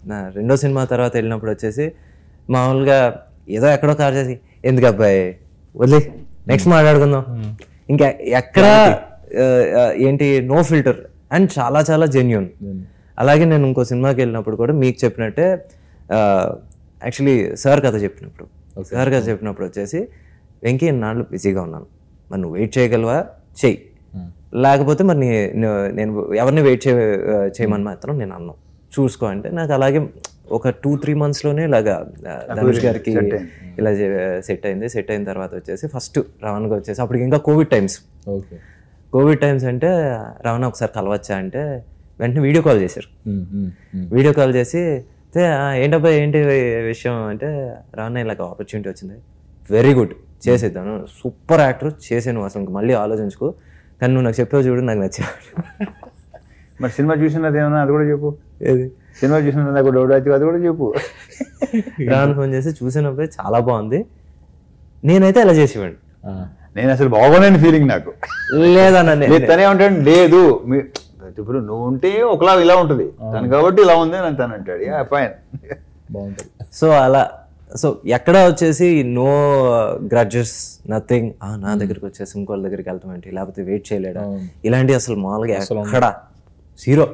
నా రెండో సినిమా తర్వాత వెళ్ళినప్పుడు వచ్చేసి మామూలుగా ఏదో ఎక్కడో కార్ చేసి ఎందుకు అబ్బాయి వదిలే నెక్స్ట్ మాట్లాడుకుందాం, ఇంకా ఎక్కడ ఏంటి నో ఫిల్టర్ అండ్ చాలా చాలా జెన్యూన్. అలాగే నేను ఇంకో సినిమాకి వెళ్ళినప్పుడు కూడా మీకు చెప్పినట్టే యాక్చువల్లీ సార్ కథ చెప్పినప్పుడు వచ్చేసి వెంకీ నాళ్ళు బిజీగా ఉన్నాను, మరి నువ్వు వెయిట్ చేయగలవా చెయ్యి, లేకపోతే మరి నేను ఎవరిని వెయిట్ చేయమని మాత్రం నేను అన్నాను, చూసుకో అంటే నాకు అలాగే ఒక 2-3 monthsలోనే ఇలాగా ధనుష్ గారికి ఇలా సెట్ అయింది. సెట్ అయిన తర్వాత వచ్చేసి ఫస్ట్ రవణగా వచ్చేసి అప్పటికి ఇంకా కోవిడ్ టైమ్స్ అంటే రవణ ఒకసారి కలవచ్చా అంటే వెంటనే వీడియో కాల్ చేశారు. వీడియో కాల్ చేసి ఏంటబ్బా ఏంటి విషయం అంటే రవణ ఇలాగ ఆపర్చునిటీ వచ్చింది, వెరీ గుడ్ చేసేద్దాను, సూపర్ యాక్టర్ చేసాను, అసలు మళ్ళీ ఆలోచించుకో, కానీ నువ్వు నాకు చెప్పావు చూడు నాకు నచ్చా. మరి సినిమా చూసినది ఏమన్నా అది కూడా చెప్పు. ఏది సినిమా చూసినది కూడా అది కూడా చెప్పు. రాను ఫోన్ చేసి చూసినప్పుడు చాలా బాగుంది, నేనైతే ఇలా చేసేవాడిని. నేను అసలు బాగోలేని ఫీలింగ్ నాకు లేదన్న తనే ఉంటాడు, లేదు ఇప్పుడు నువ్వు ఉంటే ఒకలా ఇలా ఉంటుంది తను కాబట్టి ఇలా ఉంది అని తను అంటాడు, ఫైన్ బాగుంటుంది. సో అలా సో ఎక్కడ వచ్చేసి నో గ్రడ్జెస్ నథింగ్, నా దగ్గరికి వచ్చేసి ఇంకోళ్ళ దగ్గరికి వెళ్తాం ఏంటి, లేకపోతే వెయిట్ చేయలేడా, ఇలాంటి అసలు మామూలుగా ఎక్కడ జీరో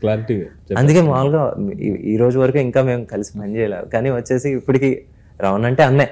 క్లారిటీ. అందుకే మామూలుగా ఈ రోజు వరకు ఇంకా మేము కలిసి పని చేయలేదు, కానీ వచ్చేసి ఇప్పటికి రవణ అంటే అన్నే.